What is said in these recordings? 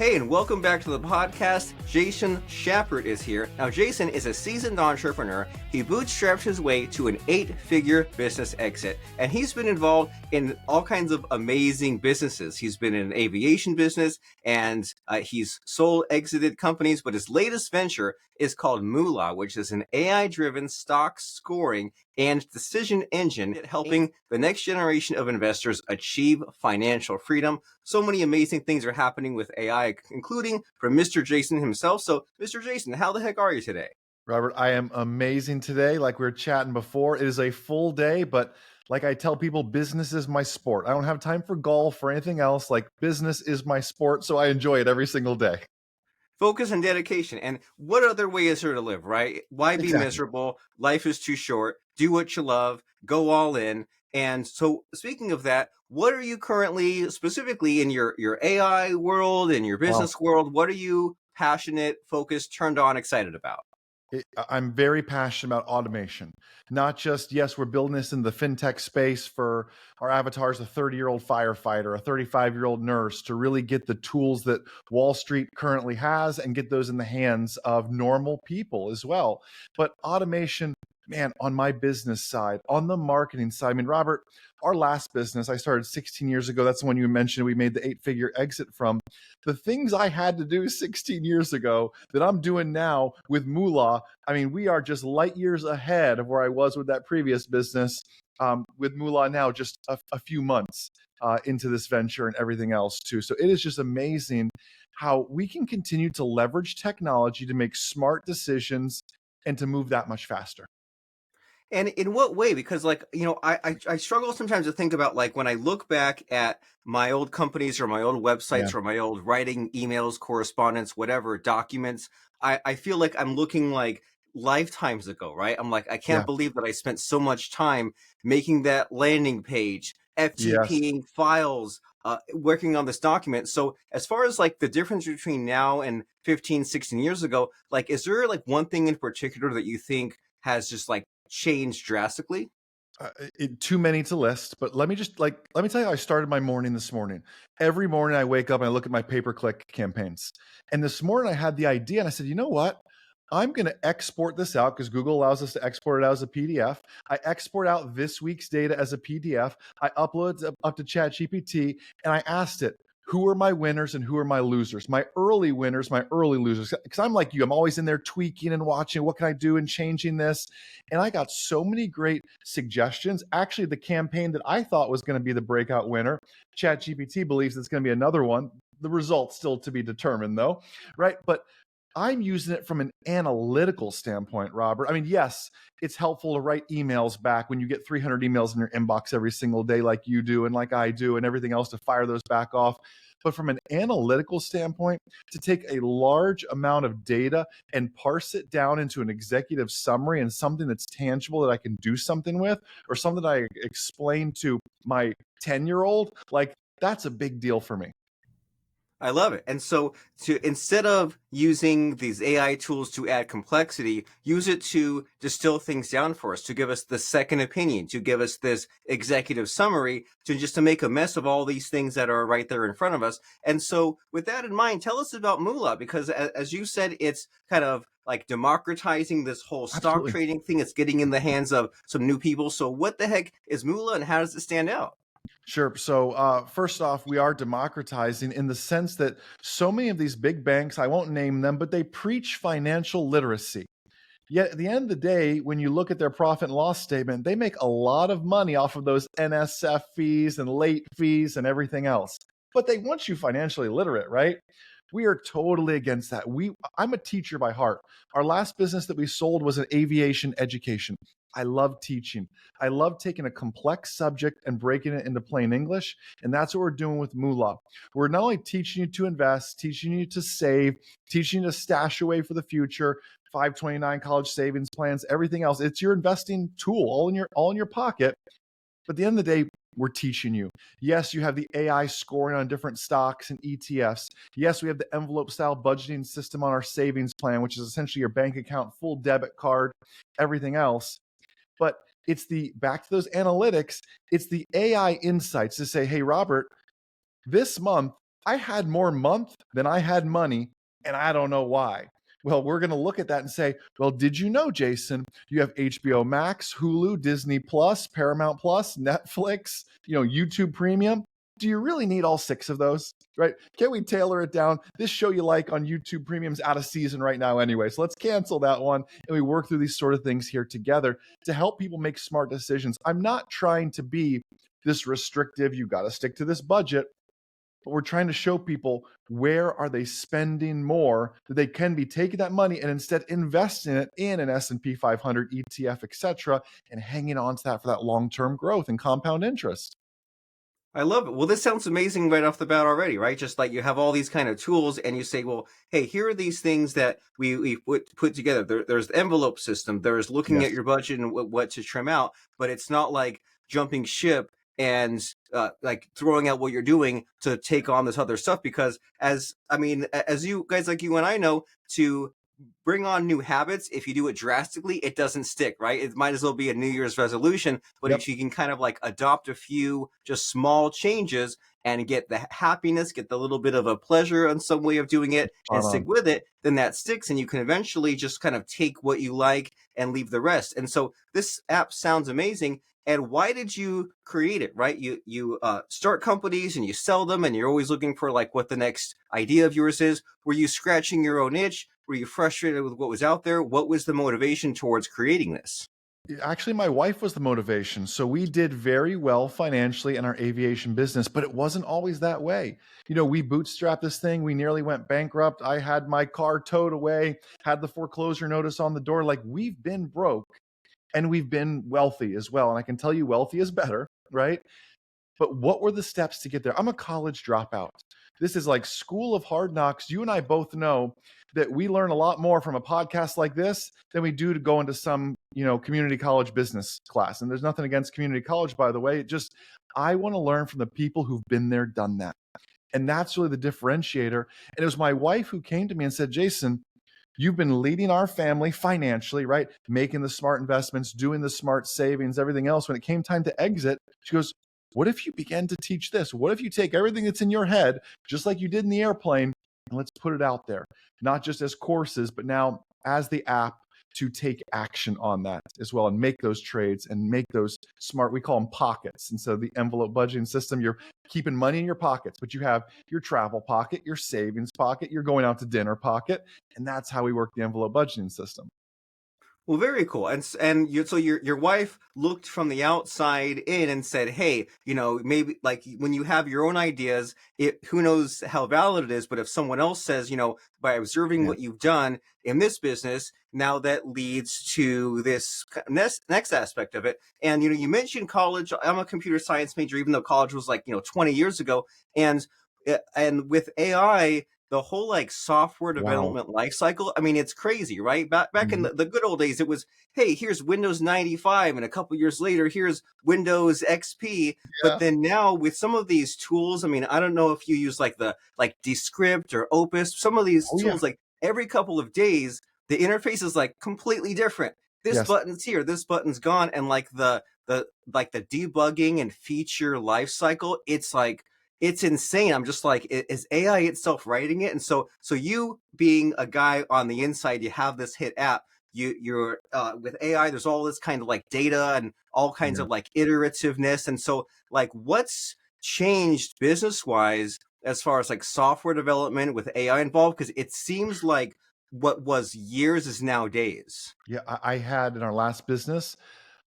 Hey, and welcome back to the podcast. Jason Schappert is here. Now, Jason is a seasoned entrepreneur. He bootstrapped his way to an 8-figure business exit, and he's been involved in all kinds of amazing businesses. He's been in an aviation business, and he's sold exited companies, but his latest venture is called Moo.la, which is an AI-driven stock scoring and decision engine helping the next generation of investors achieve financial freedom. So many amazing things are happening with AI, including from Mr. Jason himself. So, Mr. Jason, how the heck are you today? Robert, I am amazing today. Like we were chatting before, it is a full day, but like I tell people, business is my sport. I don't have time for golf or anything else. Like business is my sport, so I enjoy it every single day. Focus and dedication. And what other way is there to live, right? Why be Exactly. miserable? Life is too short. Do what you love, go all in. And so, speaking of that, what are you currently, specifically in your AI world, in your Well, business world, what are you passionate, focused, turned on, excited about? I'm very passionate about automation. Not just, yes, we're building this in the fintech space for our avatars, a 30-year-old firefighter, a 35-year-old nurse, to really get the tools that Wall Street currently has and get those in the hands of normal people as well. But automation, man, on my business side, on the marketing side, I mean, Robert, our last business I started 16 years ago. That's the one you mentioned we made the 8-figure exit from. The things I had to do 16 years ago that I'm doing now with Moo.la, I mean, we are just light years ahead of where I was with that previous business. With Moo.la now, just a few months into this venture and everything else too. So it is just amazing how we can continue to leverage technology to make smart decisions and to move that much faster. And in what way? Because, like, I struggle sometimes to think about, like, when I look back at my old companies or my old Yeah, websites or my old writing, emails, correspondence, whatever, documents, I feel like I'm looking like lifetimes ago, right? I'm like, I can't yeah, believe that I spent so much time making that landing page, yes. FTPing files, working on this document. So as far as like the difference between now and 15, 16 years ago, like, is there like one thing in particular that you think has just like changed drastically? Too many to list, but let me tell you how I started my morning this morning. Every morning I wake up and I look at my pay-per-click campaigns. And this morning I had the idea and I said, you know what? I'm going to export this out because Google allows us to export it out as a PDF. I export out this week's data as a PDF. I upload it up to ChatGPT and I asked it, who are my winners and who are my losers? My early winners, my early losers. Because I'm like you, I'm always in there tweaking and watching what can I do and changing this. And I got so many great suggestions. Actually, the campaign that I thought was going to be the breakout winner, ChatGPT believes it's going to be another one. The results still to be determined, though, right? But I'm using it from an analytical standpoint, Robert. I mean, yes, it's helpful to write emails back when you get 300 emails in your inbox every single day, like you do and like I do, and everything else to fire those back off. But from an analytical standpoint, to take a large amount of data and parse it down into an executive summary and something that's tangible that I can do something with, or something that I explain to my 10-year-old, like that's a big deal for me. I love it. And so, to instead of using these AI tools to add complexity, use it to distill things down for us, to give us the second opinion, to give us this executive summary, to just to make a mess of all these things that are right there in front of us. And so, with that in mind, tell us about Moolah, because as you said, it's kind of like democratizing this whole stock Absolutely. trading thing. It's getting in the hands of some new people. So what the heck is Moolah and how does it stand out? Sure. So, first off, we are democratizing in the sense that so many of these big banks, I won't name them, but they preach financial literacy. Yet at the end of the day, when you look at their profit and loss statement, they make a lot of money off of those NSF fees and late fees and everything else. But they want you financially literate, right? We are totally against that. I'm a teacher by heart. Our last business that we sold was an aviation education. I love teaching. I love taking a complex subject and breaking it into plain English. And that's what we're doing with Moo.la. We're not only teaching you to invest, teaching you to save, teaching you to stash away for the future, 529 college savings plans, everything else. It's your investing tool all in your pocket. But at the end of the day, we're teaching you. Yes, you have the AI scoring on different stocks and ETFs. Yes, we have the envelope style budgeting system on our savings plan, which is essentially your bank account, full debit card, everything else. But it's the back to those analytics, it's the AI insights to say, hey, Robert, this month I had more month than I had money, and I don't know why. Well, we're going to look at that and say, well, did you know, Jason, you have HBO Max, Hulu, Disney Plus, Paramount Plus, Netflix, YouTube Premium? Do you really need all 6 of those? Right? Can we tailor it down? This show you like on YouTube Premium's out of season right now anyway. So let's cancel that one. And we work through these sort of things here together to help people make smart decisions. I'm not trying to be this restrictive, you got to stick to this budget, but we're trying to show people where are they spending more that they can be taking that money and instead investing it in an S&P 500 ETF, etc., and hanging on to that for that long-term growth and compound interest. I love it. Well, this sounds amazing right off the bat already, right? Just like you have all these kind of tools and you say, well, hey, here are these things that we put together. There's the envelope system. There's looking at Yes. your budget and what to trim out, but it's not like jumping ship and like throwing out what you're doing to take on this other stuff. Because as you guys like you and I know, to bring on new habits, if you do it drastically, it doesn't stick, right? It might as well be a New Year's resolution. But Yep. if you can kind of like adopt a few just small changes and get the happiness, get the little bit of a pleasure on some way of doing it and Spot stick on. with it, then that sticks and you can eventually just kind of take what you like and leave the rest. And so this app sounds amazing. And why did you create it, right? You start companies and you sell them and you're always looking for like what the next idea of yours is. Were you scratching your own itch? Were you frustrated with what was out there? What was the motivation towards creating this? Actually, my wife was the motivation. So we did very well financially in our aviation business, but it wasn't always that way. We bootstrapped this thing. We nearly went bankrupt. I had my car towed away, had the foreclosure notice on the door. Like, we've been broke and we've been wealthy as well. And I can tell you, wealthy is better, right? But what were the steps to get there? I'm a college dropout. This is like school of hard knocks. You and I both know that we learn a lot more from a podcast like this than we do to go into some, community college business class. And there's nothing against community college, by the way. It just, I want to learn from the people who've been there, done that. And that's really the differentiator. And it was my wife who came to me and said, Jason, you've been leading our family financially, right? Making the smart investments, doing the smart savings, everything else. When it came time to exit, she goes, what if you began to teach this? What if you take everything that's in your head, just like you did in the airplane, and let's put it out there, not just as courses, but now as the app to take action on that as well and make those trades and make those smart, we call them pockets. And so the envelope budgeting system, you're keeping money in your pockets, but you have your travel pocket, your savings pocket, you're going out to dinner pocket. And that's how we work the envelope budgeting system. Well, very cool. So your wife looked from the outside in and said, "Hey, maybe like when you have your own ideas, it who knows how valid it is, but if someone else says, by observing Yeah. what you've done in this business, now that leads to this next aspect of it." And you mentioned college. I'm a computer science major, even though college was like 20 years ago, and and with AI, the whole like software Wow. development life cycle, I mean, it's crazy, right? Back in Mhm. the good old days, it was, hey, here's Windows 95, and a couple years later, here's Windows XP. But Yeah. then now with some of these tools, I mean, I don't know if you use like the like Descript or Opus, some of these Oh, yeah. tools, like every couple of days, the interface is like completely different. This Yes. button's here, this button's gone, and like the debugging and feature life cycle, it's insane. I'm just like, is AI itself writing it? And so you being a guy on the inside, you have this hit app. You're with AI. There's all this kind of like data and all kinds Yeah. of like iterativeness. And so like, what's changed business wise as far as like software development with AI involved? Because it seems like what was years is now days. Yeah. I had in our last business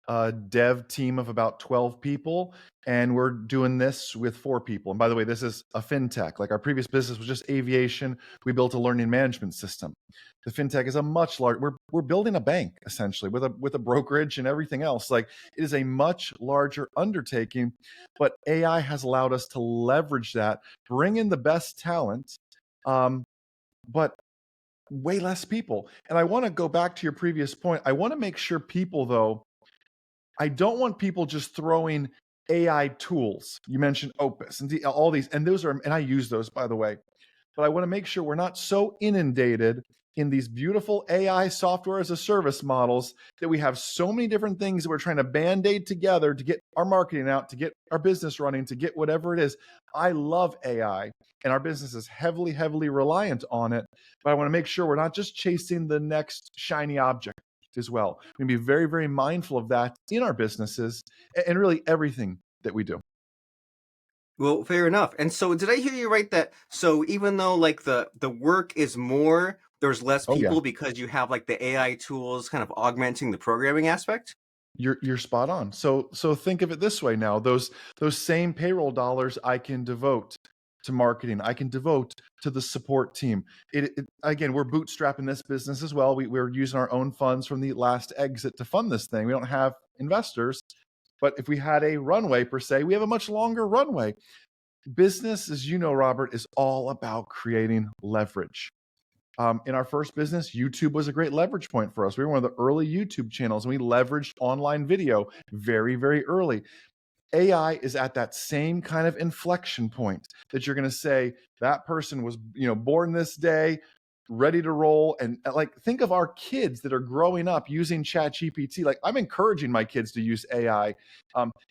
a dev team of about 12 people, and we're doing this with 4 people. And by the way, this is a fintech. Like, our previous business was just aviation. We built a learning management system. The fintech is a much larger. We're building a bank essentially with a brokerage and everything else. Like, it is a much larger undertaking, but AI has allowed us to leverage that, bring in the best talent, um, but way less people. And I want to go back to your previous point. I want to make sure people, though, I don't want people just throwing AI tools. You mentioned Opus and all these, and those are, and I use those, by the way. But I want to make sure we're not so inundated in these beautiful AI software as a service models that we have so many different things that we're trying to band-aid together to get our marketing out, to get our business running, to get whatever it is. I love AI, and our business is heavily, heavily reliant on it. But I want to make sure we're not just chasing the next shiny object as well. We can be very, very mindful of that in our businesses and really everything that we do. Well, fair enough. And so did I hear you right that so even though like the work is more, there's less Oh yeah. people because you have like the AI tools kind of augmenting the programming aspect? You're spot on. So think of it this way now. Those same payroll dollars I can devote to marketing. I can devote to the support team. Again, we're bootstrapping this business as well. We're using our own funds from the last exit to fund this thing. We don't have investors, but if we had a runway per se, we have a much longer runway. Business, as you know, Robert, is all about creating leverage. In our first business, YouTube was a great leverage point for us. We were one of the early YouTube channels, and we leveraged online video very, very early. AI is at that same kind of inflection point that you're going to say that person was, born this day, ready to roll. And like, think of our kids that are growing up using Chat GPT. Like, I'm encouraging my kids to use AI.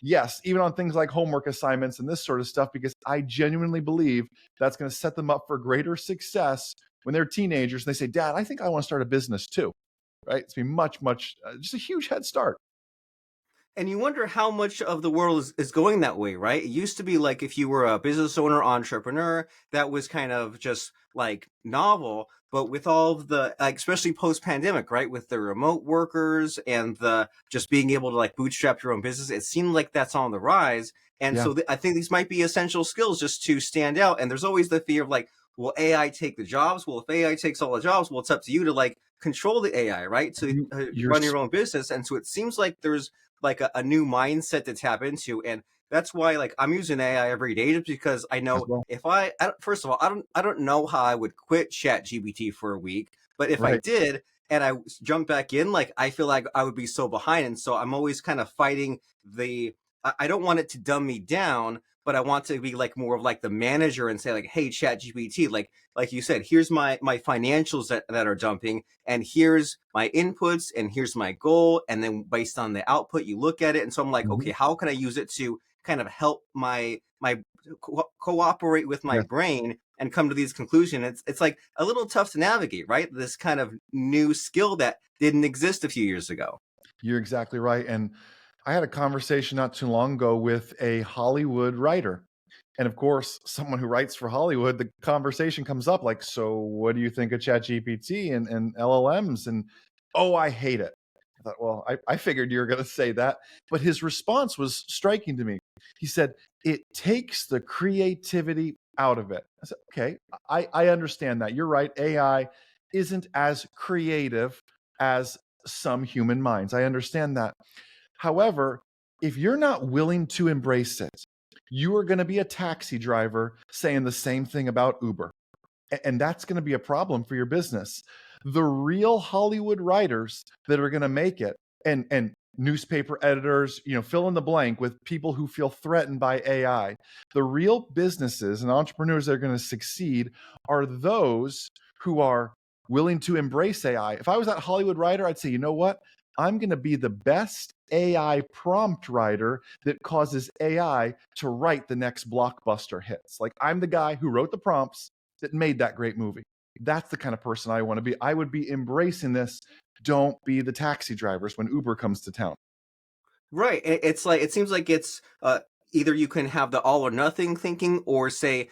Yes, even on things like homework assignments and this sort of stuff, because I genuinely believe that's going to set them up for greater success when they're teenagers. And they say, Dad, I think I want to start a business too. Right? It's been much, just a huge head start. And you wonder how much of the world is going that way, right? It used to be like if you were a business owner, entrepreneur, that was kind of just like novel. But with all of the, like, especially post pandemic, right? With the remote workers and the just being able to like bootstrap your own business, it seemed like that's on the rise. And Yeah. so I think these might be essential skills just to stand out. And there's always the fear of like, will AI take the jobs? Well, if AI takes all the jobs, well, it's up to you to like control the AI, right? To You're run your own business. And so it seems like there's like a new mindset to tap into, and that's why like I'm using AI every day just because I as know well. if first of all I don't know how I would quit Chat GPT for a week, but if I Right. did and I jump back in, like I feel like I would be so behind, and so I'm always kind of fighting the. I don't want it to dumb me down, but I want to be like more of like the manager and say like, hey, Chat GPT, like you said, here's my financials that are dumping, and here's my inputs, and here's my goal, and then based on the output you look at it, and so I'm like, Mhm. okay, how can I use it to kind of help my cooperate with my Yes. brain and come to these conclusions. It's like a little tough to navigate, right? This kind of new skill that didn't exist a few years ago. You're exactly right. And I had a conversation not too long ago with a Hollywood writer. And of course, someone who writes for Hollywood, the conversation comes up like, so what do you think of ChatGPT and LLMs? And oh, I hate it. I thought, well, I figured you were going to say that. But his response was striking to me. He said, it takes the creativity out of it. I said, okay, I understand that. You're right. AI isn't as creative as some human minds. I understand that. However, if you're not willing to embrace it, you are going to be a taxi driver saying the same thing about Uber. And that's going to be a problem for your business. The real Hollywood writers that are going to make it, and newspaper editors, fill in the blank with people who feel threatened by AI. The real businesses and entrepreneurs that are going to succeed are those who are willing to embrace AI. If I was that Hollywood writer, I'd say, you know what? I'm going to be the best AI prompt writer that causes AI to write the next blockbuster hits. Like, I'm the guy who wrote the prompts that made that great movie. That's the kind of person I want to be. I would be embracing this. Don't be the taxi drivers when Uber comes to town. Right. It's like it seems like it's either you can have the all or nothing thinking, or say,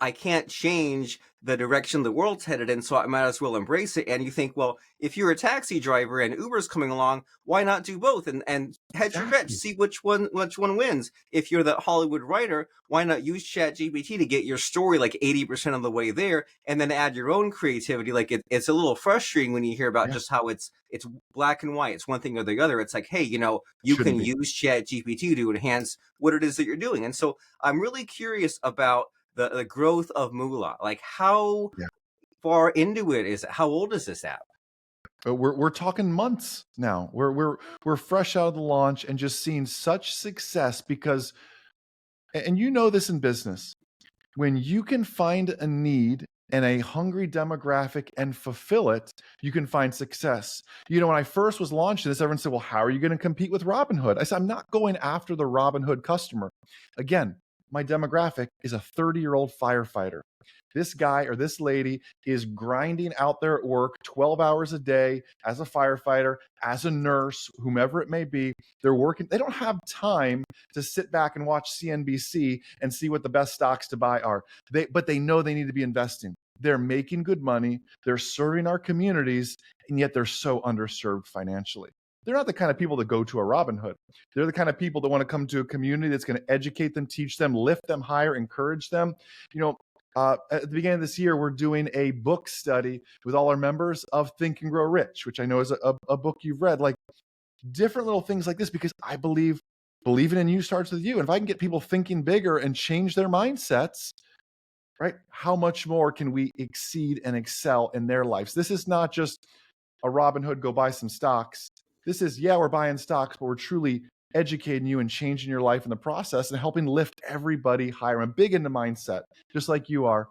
I can't change the direction the world's headed in, so I might as well embrace it. And you think, well, if you're a taxi driver and Uber's coming along, why not do both and hedge your bets, Exactly. see which one wins. If you're the Hollywood writer, why not use Chat GPT to get your story like 80% of the way there, and then add your own creativity? Like it's a little frustrating when you hear about Yeah. just how it's black and white. It's one thing or the other. It's like, hey, you can Shouldn't be. use Chat GPT to enhance what it is that you're doing. And so I'm really curious about the growth of Moo.la. Like how Yeah. far into it is it? How old is this app? We're talking months now. We're fresh out of the launch and just seeing such success because, and you know this in business, when you can find a need and a hungry demographic and fulfill it, you can find success. You know, when I first was launching this, everyone said, well, how are you going to compete with Robinhood? I said, I'm not going after the Robinhood customer. Again, my demographic is a 30-year-old firefighter. This guy or this lady is grinding out there at work 12 hours a day as a firefighter, as a nurse, whomever it may be. They're working. They don't have time to sit back and watch CNBC and see what the best stocks to buy are. But they know they need to be investing. They're making good money. They're serving our communities, and yet they're so underserved financially. They're not the kind of people that go to a Robinhood. They're the kind of people that want to come to a community that's going to educate them, teach them, lift them higher, encourage them. You know, at the beginning of this year, we're doing a book study with all our members of Think and Grow Rich, which I know is a book you've read. Like different little things like this, because I believe believing in you starts with you. And if I can get people thinking bigger and change their mindsets, right? How much more can we exceed and excel in their lives? This is not just a Robinhood, go buy some stocks. This is, yeah, we're buying stocks, but we're truly educating you and changing your life in the process and helping lift everybody higher. I'm big into mindset, just like you are.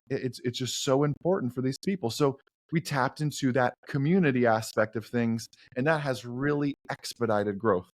It's just so important for these people. So we tapped into that community aspect of things, and that has really expedited growth.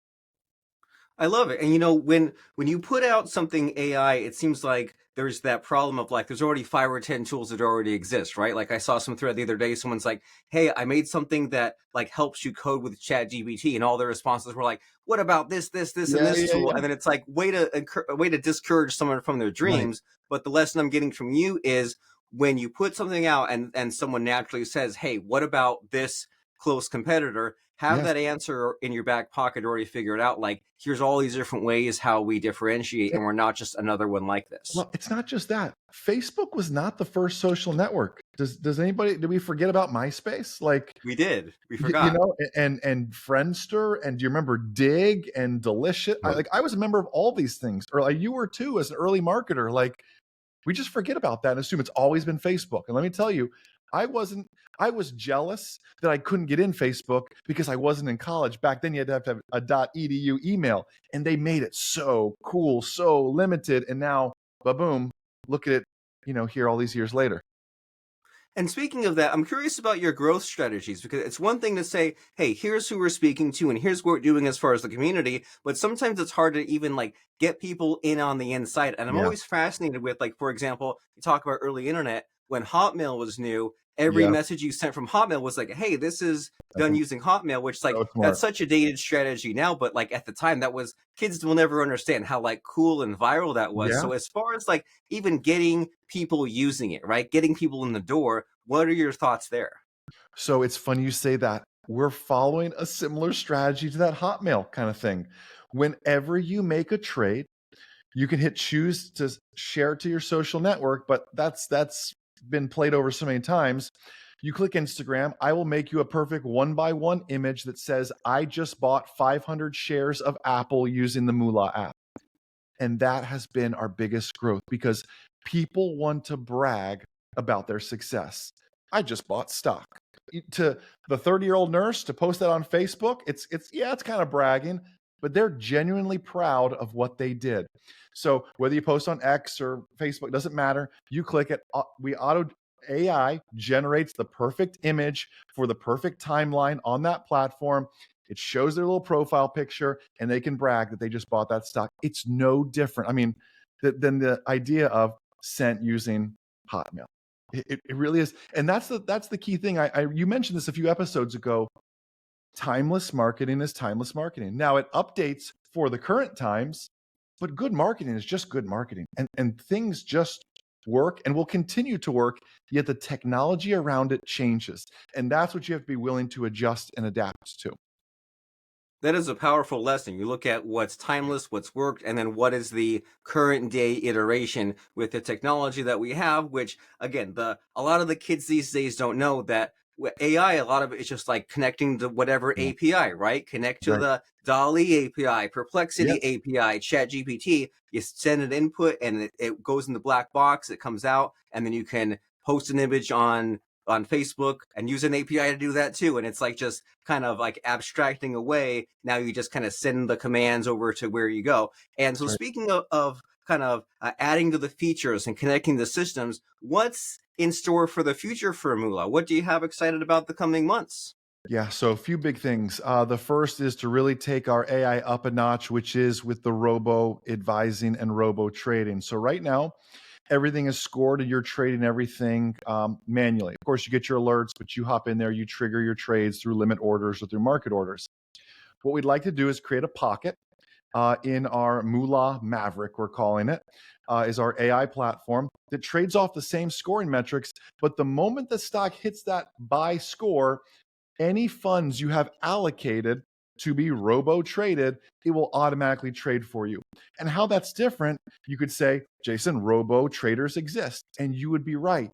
I love it. And you know, when you put out something AI, it seems like there's that problem of like there's already 5 or 10 tools that already exist, right? Like I saw some thread the other day, someone's like, "Hey, I made something that like helps you code with ChatGPT," and all their responses were like, "What about this, and Yeah, this yeah, tool?" yeah. And then it's like way to discourage someone from their Right. dreams. But the lesson I'm getting from you is when you put something out and someone naturally says, "Hey, what about this close competitor?" Have Yes. that answer in your back pocket already figured out. Like, here's all these different ways how we differentiate, and we're not just another one like this. Well, it's not just that. Facebook was not the first social network. Does anybody, did we forget about MySpace? Like, We did. We you forgot. know, and Friendster, and do you remember Dig and Delicious? I was a member of all these things, or like you were too, as an early marketer. Like we just forget about that and assume it's always been Facebook. And let me tell you, I wasn't. I was jealous that I couldn't get in Facebook because I wasn't in college. Back then, you had to have a .edu email, and they made it so cool, so limited. And now, ba-boom, look at it, you know, here all these years later. And speaking of that, I'm curious about your growth strategies because it's one thing to say, hey, here's who we're speaking to and here's what we're doing as far as the community, but sometimes it's hard to even like get people in on the inside. And I'm Yeah, always fascinated with, like, for example, you talk about early internet when Hotmail was new, every yeah, message you sent from Hotmail was like, hey, this is that's done using Hotmail, which like so that's smart. such a dated strategy now, but like at the time that was kids will never understand how like cool and viral that was. Yeah. So as far as like even getting people using it, right? Getting people in the door. What are your thoughts there? So it's funny you say that. We're following a similar strategy to that Hotmail kind of thing. Whenever you make a trade, you can hit choose to share to your social network, but that's been played over so many times. You click Instagram, I will make you a perfect one by one image that says, I just bought 500 shares of Apple using the Moo.la app. And that has been our biggest growth because people want to brag about their success. I just bought stock. To the 30-year-old nurse to post that on Facebook, it's yeah, it's kind of bragging, but they're genuinely proud of what they did. So whether you post on X or Facebook, doesn't matter. You click it, we auto AI generates the perfect image for the perfect timeline on that platform. It shows their little profile picture, and they can brag that they just bought that stock. It's no different. I mean, than the idea of sent using Hotmail. It really is, and that's the key thing. You mentioned this a few episodes ago. Timeless marketing is timeless marketing. Now it updates for the current times, but good marketing is just good marketing, and things just work and will continue to work. Yet the technology around it changes, and that's what you have to be willing to adjust and adapt to. That is a powerful lesson. You look at what's timeless, what's worked, and then what is the current day iteration with the technology that we have, which again, the a lot of the kids these days don't know that with AI, a lot of it is just like connecting to whatever Yeah, API, right? Connect to right. the Dolly API, Perplexity Yes. API, ChatGPT. You send an input and it goes in the black box, it comes out, and then you can post an image on on Facebook and use an API to do that too. And it's like just kind of like abstracting away. Now you just kind of send the commands over to where you go. And so That's right. speaking of kind of adding to the features and connecting the systems, what's in store for the future for Moo.la? What do you have excited about the coming months? Yeah, so a few big things. The first is to really take our AI up a notch, which is with the robo advising and robo trading. So right now, everything is scored and you're trading everything manually. Of course, you get your alerts, but you hop in there, you trigger your trades through limit orders or through market orders. What we'd like to do is create a pocket in our Moo.la Maverick, we're calling it, is our AI platform that trades off the same scoring metrics. But the moment the stock hits that buy score, any funds you have allocated to be robo traded, it will automatically trade for you. And how that's different, you could say, Jason, robo traders exist. And you would be right.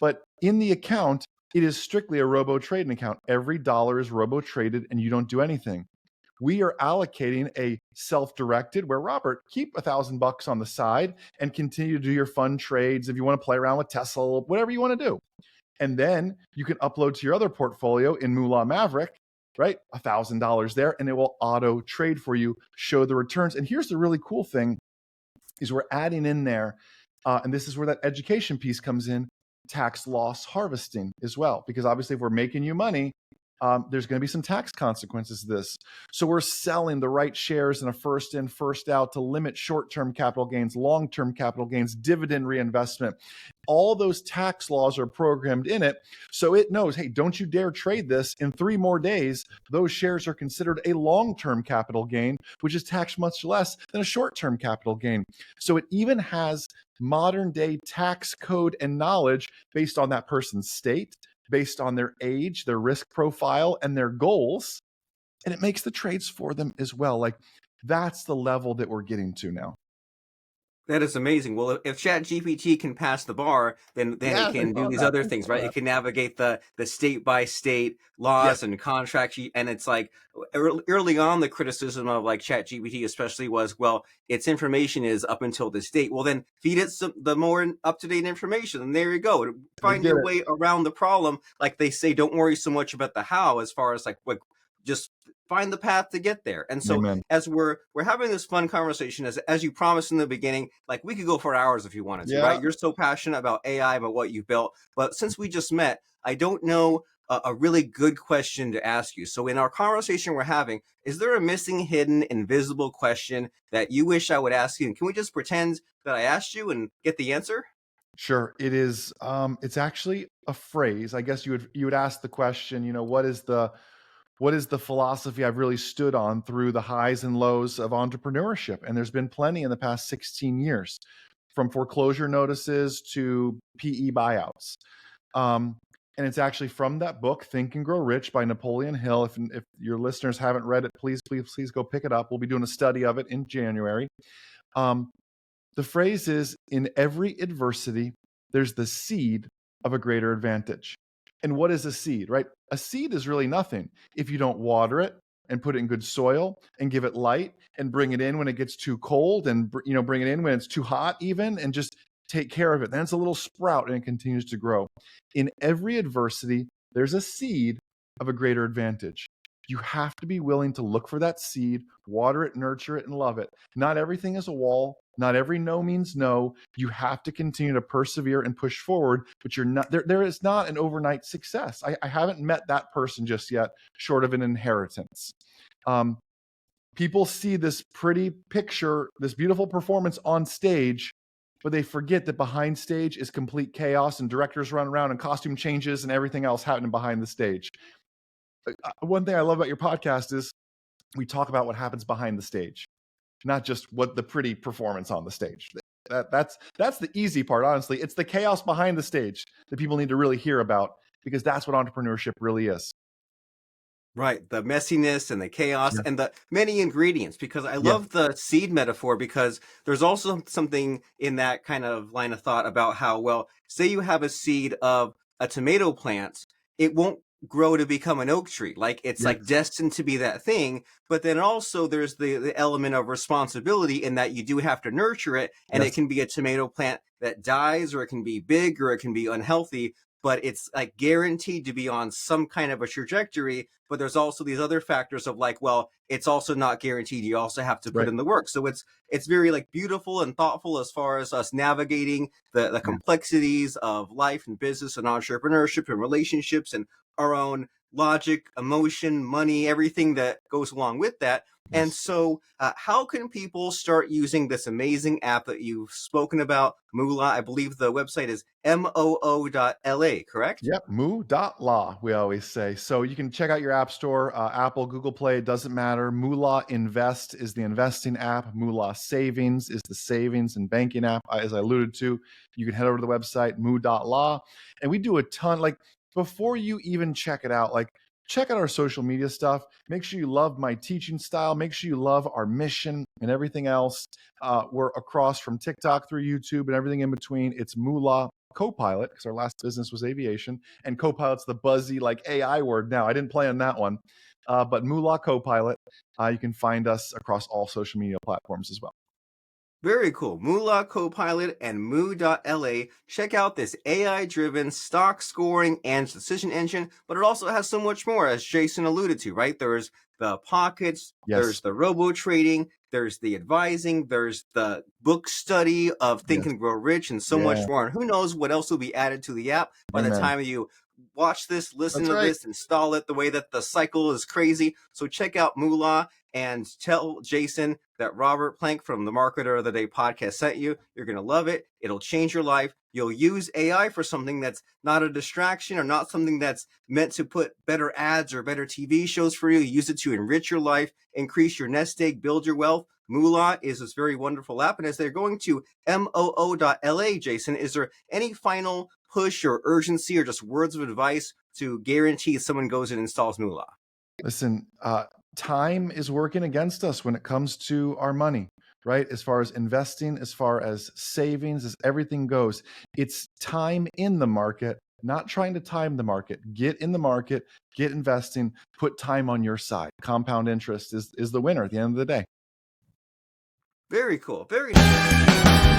But in the account, it is strictly a robo trading account. Every dollar is robo traded and you don't do anything. We are allocating a self-directed where, Robert, keep $1,000 on the side and continue to do your fun trades. If you want to play around with Tesla, whatever you want to do. And then you can upload to your other portfolio in Moo.la Maverick, right? $1,000 there, and it will auto trade for you, show the returns. And here's the really cool thing is we're adding in there, and this is where that education piece comes in, tax loss harvesting as well. Because obviously if we're making you money, there's going to be some tax consequences to this. So we're selling the right shares in a first in, first out to limit short-term capital gains, long-term capital gains, dividend reinvestment. All those tax laws are programmed in it. So it knows, hey, don't you dare trade this. In 3 more days, those shares are considered a long-term capital gain, which is taxed much less than a short-term capital gain. So it even has modern day tax code and knowledge based on that person's state, based on their age, their risk profile, and their goals. And it makes the trades for them as well. Like that's the level that we're getting to now. That is amazing. Well, if ChatGPT can pass the bar, then it Yeah, can do these other things, right? It can navigate the state by state Yes, laws and contracts. And it's like early on, the criticism of like ChatGPT, especially, was, well, its information is up until this date. Well, then feed it the more up to date information, and there you go. they Find did your it. way around the problem. Like they say, don't worry so much about the how, as far as like what, just find the path to get there. And so Amen. as we're having this fun conversation, as you promised in the beginning, like we could go for hours if you wanted to, Yeah, right? You're so passionate about AI, about what you built. But since we just met, I don't know a really good question to ask you. So in our conversation we're having, is there a missing, hidden, invisible question that you wish I would ask you? And can we just pretend that I asked you and get the answer? sure. It is. It's actually a phrase. I guess you would ask the question. You know, what is the philosophy I've really stood on through the highs and lows of entrepreneurship? And there's been plenty in the past 16 years, from foreclosure notices to PE buyouts. And it's actually from that book, Think and Grow Rich by Napoleon Hill. If your listeners haven't read it, please go pick it up. We'll be doing a study of it in January. Um, the phrase is, in every adversity, there's the seed of a greater advantage. And what is a seed, right? A seed is really nothing if you don't water it and put it in good soil and give it light and bring it in when it gets too cold and bring it in when it's too hot even, and just take care of it. Then it's a little sprout and it continues to grow. In every adversity, there's a seed of a greater advantage. You have to be willing to look for that seed, water it, nurture it, and love it. Not everything is a wall. Not every no means no. You have to continue to persevere and push forward, but you're not there is not an overnight success. I haven't met that person just yet, short of an inheritance. Um, People see this pretty picture, this beautiful performance on stage, but they forget that behind stage is complete chaos and directors run around and costume changes and everything else happening behind the stage. One thing I love about your podcast is we talk about what happens behind the stage, not just what the pretty performance on the stage. That's the easy part, honestly. It's the chaos behind the stage that people need to really hear about, because that's what entrepreneurship really is. Right, the messiness and the chaos Yeah. and the many ingredients, because I Yeah. love the seed metaphor, because there's also something in that kind of line of thought about how, well, say you have a seed of a tomato plant, it won't grow to become an oak tree. Like it's like Yes. destined to be that thing, but then also there's the element of responsibility in that you do have to nurture it, and Yes. it can be a tomato plant that dies, or it can be big, or it can be unhealthy. but it's like guaranteed to be on some kind of a trajectory. But there's also these other factors of like, well, it's also not guaranteed. You also have to put Right. in the work. So it's very like beautiful and thoughtful as far as us navigating the Yeah. complexities of life and business and entrepreneurship and relationships and our own logic, emotion, money, everything that goes along with that. And Yes. so, how can people start using this amazing app that you've spoken about, Moo.la? I believe the website is moo.la, correct? Yep, Moo.la, we always say. So you can check out your app store, Apple, Google Play, it doesn't matter. Moo.la Invest is the investing app. Moo.la Savings is the savings and banking app, as I alluded to. You can head over to the website, moo.la. And we do a ton, like before you even check it out, like check out our social media stuff. Make sure you love my teaching style. Make sure you love our mission and everything else. We're across from TikTok through YouTube and everything in between. It's Moo.la Copilot, because our last business was aviation, and Copilot's the buzzy like AI word now. I didn't play on that one, but Moo.la Copilot. You can find us across all social media platforms as well. Very cool. Moo.la Copilot and Moo.la. Check out this AI-driven stock scoring and decision engine, but it also has so much more, as Jason alluded to, right? There's the pockets, Yes, there's the robo trading, there's the advising, there's the book study of Think yes, and Grow Rich, and so yeah, much more. And who knows what else will be added to the app by the amen. time you watch this, listen That's to right. this, install it, the way that the cycle is crazy. So check out Moo.la and tell Jason that Robert Plank from the Marketer of the Day podcast sent you. You're going to love it. It'll change your life. You'll use AI for something that's not a distraction or not something that's meant to put better ads or better TV shows for you. Use it to enrich your life, increase your nest egg, build your wealth. Moo.la is this very wonderful app. And as they're going to moo.la, Jason, is there any final push or urgency or just words of advice to guarantee someone goes and installs Moo.la? Listen, time is working against us when it comes to our money, right? As far as investing, as far as savings, as everything goes, it's time in the market, not trying to time the market. Get in the market, get investing, put time on your side. Compound interest is the winner at the end of the day. Very cool. Very nice.